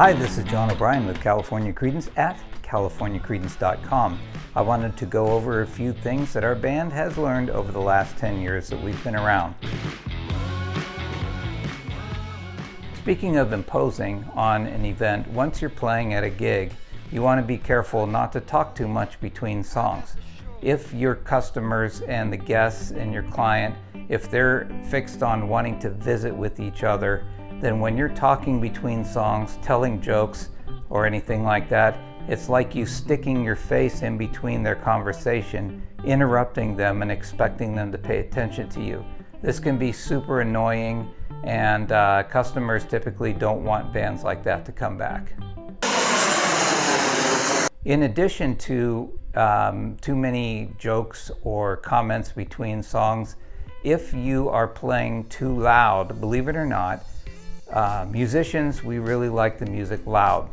Hi, this is John O'Brien with California Creedence at californiacreedence.com. I wanted to go over a few things that our band has learned over the last 10 years that we've been around. Speaking of imposing on an event, once you're playing at a gig, you want to be careful not to talk too much between songs. If your customers and the guests and your client, if they're fixed on wanting to visit with each other, then when you're talking between songs, telling jokes or anything like that, it's like you sticking your face in between their conversation, interrupting them and expecting them to pay attention to you. This can be super annoying, and customers typically don't want bands like that to come back. In addition to too many jokes or comments between songs, if you are playing too loud, believe it or not, musicians, we really like the music loud.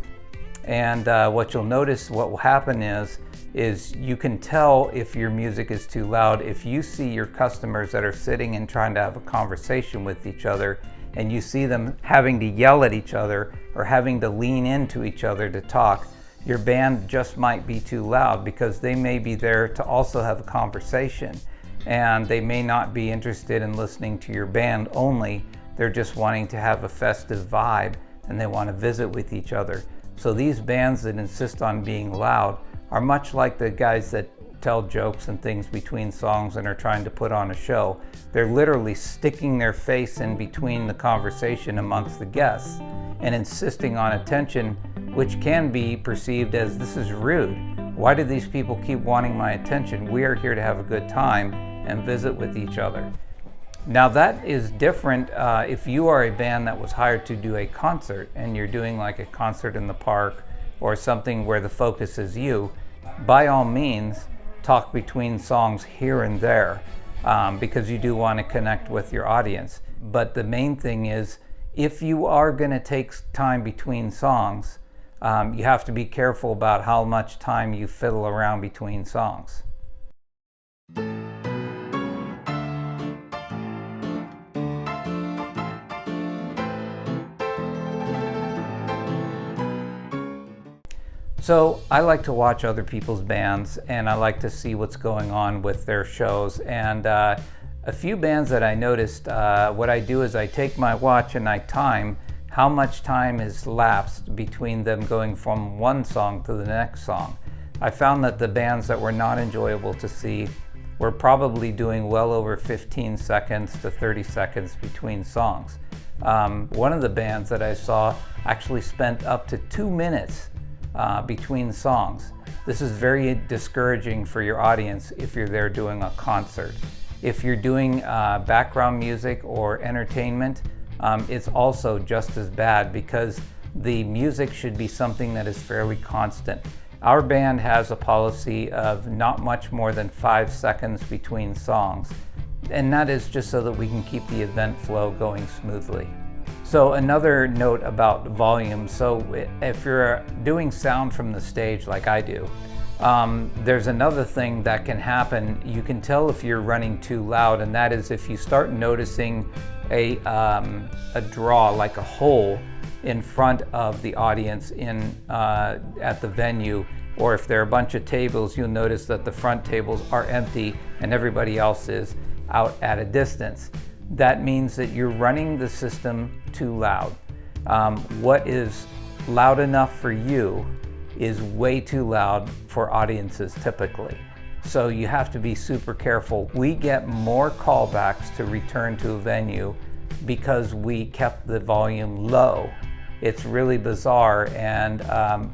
And what you'll notice, what will happen is you can tell if your music is too loud. If you see your customers that are sitting and trying to have a conversation with each other, and you see them having to yell at each other or having to lean into each other to talk, your band just might be too loud because they may be there to also have a conversation, and they may not be interested in listening to your band only. They're just wanting to have a festive vibe, and they want to visit with each other. So these bands that insist on being loud are much like the guys that tell jokes and things between songs and are trying to put on a show. They're literally sticking their face in between the conversation amongst the guests and insisting on attention, which can be perceived as, this is rude. Why do these people keep wanting my attention? We are here to have a good time and visit with each other. Now that is different if you are a band that was hired to do a concert and you're doing like a concert in the park or something where the focus is you. By all means, talk between songs here and there because you do want to connect with your audience. But the main thing is, if you are going to take time between songs, you have to be careful about how much time you fiddle around between songs. So I like to watch other people's bands, and I like to see what's going on with their shows. And a few bands that I noticed, what I do is I take my watch and I time how much time has lapsed between them going from one song to the next song. I found that the bands that were not enjoyable to see were probably doing well over 15 seconds to 30 seconds between songs. One of the bands that I saw actually spent up to 2 minutes between songs. This is very discouraging for your audience if you're there doing a concert. If you're doing background music or entertainment, it's also just as bad because the music should be something that is fairly constant. Our band has a policy of not much more than 5 seconds between songs, and that is just so that we can keep the event flow going smoothly. So another note about volume. So if you're doing sound from the stage like I do, there's another thing that can happen. You can tell if you're running too loud, and that is if you start noticing a draw, like a hole in front of the audience at the venue, or if there are a bunch of tables, you'll notice that the front tables are empty and everybody else is out at a distance. That means that you're running the system too loud. What is loud enough for you is way too loud for audiences typically. So you have to be super careful. We get more callbacks to return to a venue because we kept the volume low. It's really bizarre,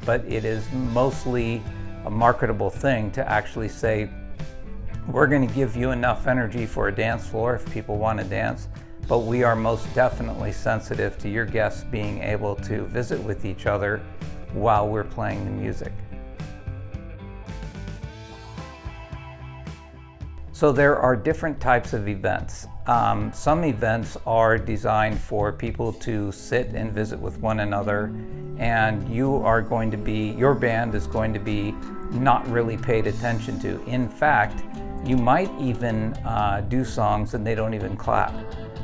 but it is mostly a marketable thing to actually say, we're going to give you enough energy for a dance floor if people want to dance, but we are most definitely sensitive to your guests being able to visit with each other while we're playing the music. So there are different types of events. Some events are designed for people to sit and visit with one another, and your band is going to be not really paid attention to. In fact, you might even do songs and they don't even clap.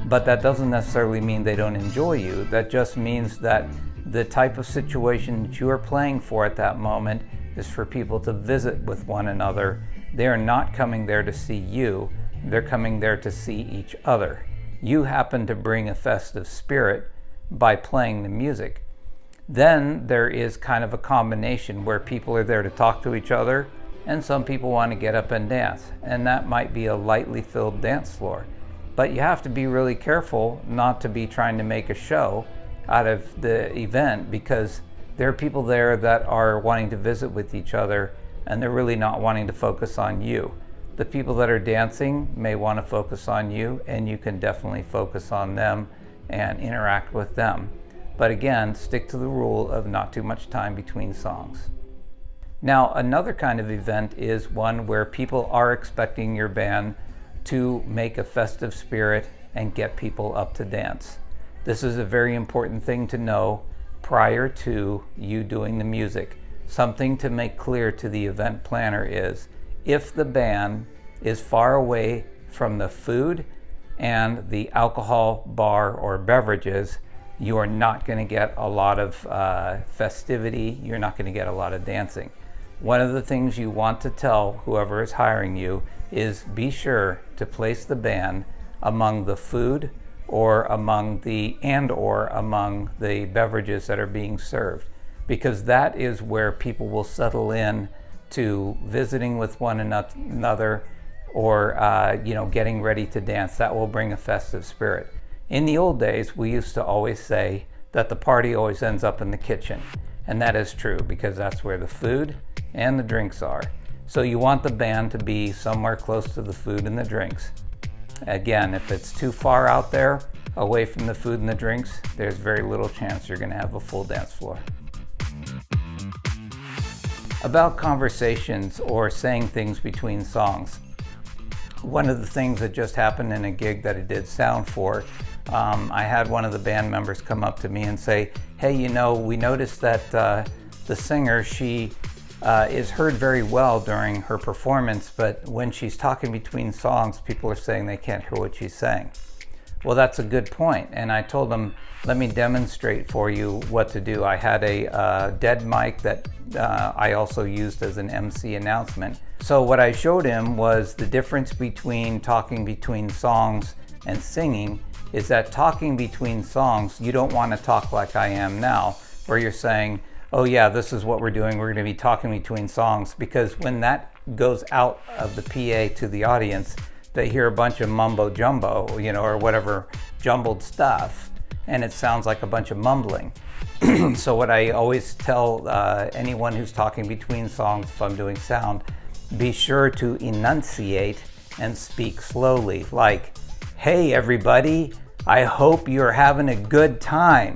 But that doesn't necessarily mean they don't enjoy you. That just means that The type of situation that you are playing for at that moment is for people to visit with one another. They are not coming there to see you, they're coming there to see each other. You happen to bring a festive spirit by playing the music. Then there is kind of a combination where people are there to talk to each other, and some people want to get up and dance, and that might be a lightly filled dance floor. But you have to be really careful not to be trying to make a show out of the event, because there are people there that are wanting to visit with each other, and they're really not wanting to focus on you. The people that are dancing may want to focus on you, and you can definitely focus on them and interact with them. But again, stick to the rule of not too much time between songs. Now, another kind of event is one where people are expecting your band to make a festive spirit and get people up to dance. This is a very important thing to know prior to you doing the music. Something to make clear to the event planner is, if the band is far away from the food and the alcohol bar or beverages, you are not going to get a lot of festivity, you're not going to get a lot of dancing. One of the things you want to tell whoever is hiring you is be sure to place the band among the food or among the beverages that are being served, because that is where people will settle in to visiting with one another or getting ready to dance. That will bring a festive spirit. In the old days, we used to always say that the party always ends up in the kitchen, and that is true because that's where the food and the drinks are. So you want the band to be somewhere close to the food and the drinks. Again, if it's too far out there, away from the food and the drinks, there's very little chance you're going to have a full dance floor. About conversations or saying things between songs. One of the things that just happened in a gig that I did sound for, I had one of the band members come up to me and say, hey, we noticed that the singer, she is heard very well during her performance, but when she's talking between songs, people are saying they can't hear what she's saying. Well, that's a good point. And I told them, let me demonstrate for you what to do. I had a dead mic that I also used as an MC announcement. So what I showed him was the difference between talking between songs and singing is that talking between songs, you don't want to talk like I am now, where you're saying, oh yeah, this is what we're doing. We're going to be talking between songs, because when that goes out of the PA to the audience, they hear a bunch of mumbo jumbo, or whatever jumbled stuff, and it sounds like a bunch of mumbling. So what I always tell anyone who's talking between songs, if I'm doing sound, be sure to enunciate and speak slowly, like, hey everybody, I hope you're having a good time.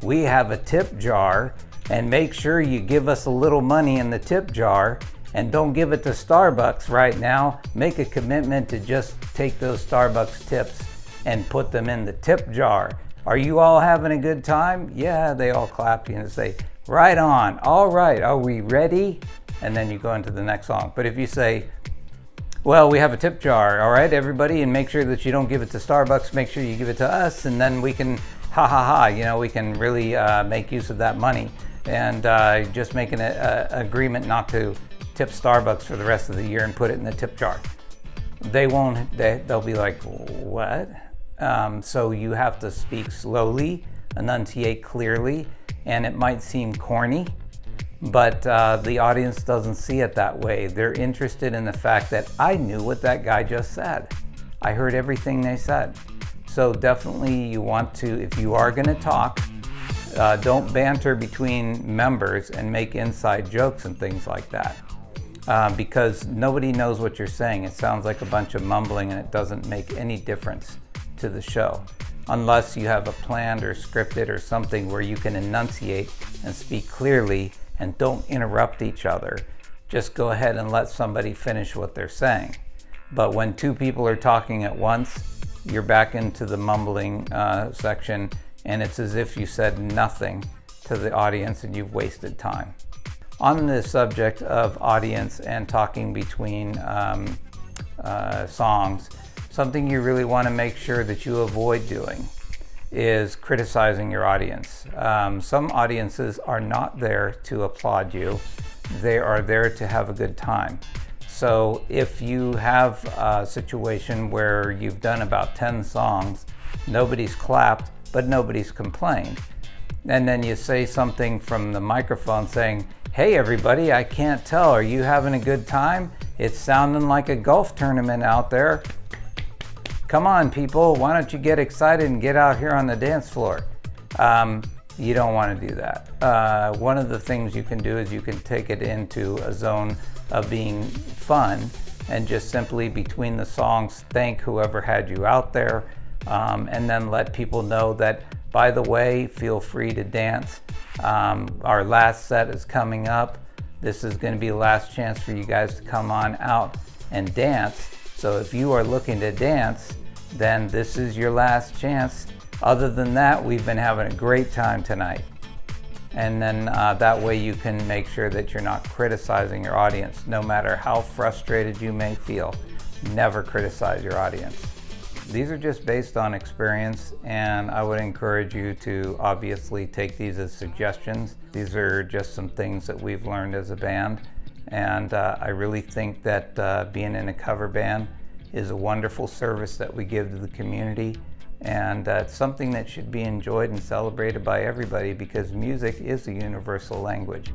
We have a tip jar, and make sure you give us a little money in the tip jar, and don't give it to Starbucks right now. Make a commitment to just take those Starbucks tips and put them in the tip jar. Are you all having a good time? Yeah, they all clap and say, right on, all right, are we ready? And then you go into the next song. But if you say, well, we have a tip jar, all right, everybody, and make sure that you don't give it to Starbucks, make sure you give it to us, and then we can, we can really make use of that money. And just make an agreement not to tip Starbucks for the rest of the year and put it in the tip jar. They'll be like, what? So you have to speak slowly, enunciate clearly, and it might seem corny, but the audience doesn't see it that way. They're interested in the fact that I knew what that guy just said. I heard everything they said. So definitely you want to, if you are going to talk, don't banter between members and make inside jokes and things like that, because nobody knows what you're saying. It sounds like a bunch of mumbling, and it doesn't make any difference to the show, unless you have a planned or scripted or something where you can enunciate and speak clearly and don't interrupt each other. Just go ahead and let somebody finish what they're saying. But when two people are talking at once, you're back into the mumbling section, and it's as if you said nothing to the audience and you've wasted time. On the subject of audience and talking between songs, something you really want to make sure that you avoid doing is criticizing your audience. Some audiences are not there to applaud you. They are there to have a good time. So if you have a situation where you've done about 10 songs, nobody's clapped, but nobody's complained, and then you say something from the microphone saying, "Hey everybody, I can't tell, are you having a good time? It's sounding like a golf tournament out there. Come on people, why don't you get excited and get out here on the dance floor?" You don't want to do that. One of the things you can do is you can take it into a zone of being fun and just simply between the songs thank whoever had you out there, and then let people know that, by the way, feel free to dance. Our last set is coming up. This is going to be the last chance for you guys to come on out and dance. So if you are looking to dance, then this is your last chance. Other than that, we've been having a great time tonight. And then that way you can make sure that you're not criticizing your audience. No matter how frustrated you may feel, never criticize your audience. These are just based on experience, and I would encourage you to obviously take these as suggestions. These are just some things that we've learned as a band, and I really think that being in a cover band is a wonderful service that we give to the community, and it's something that should be enjoyed and celebrated by everybody because music is a universal language.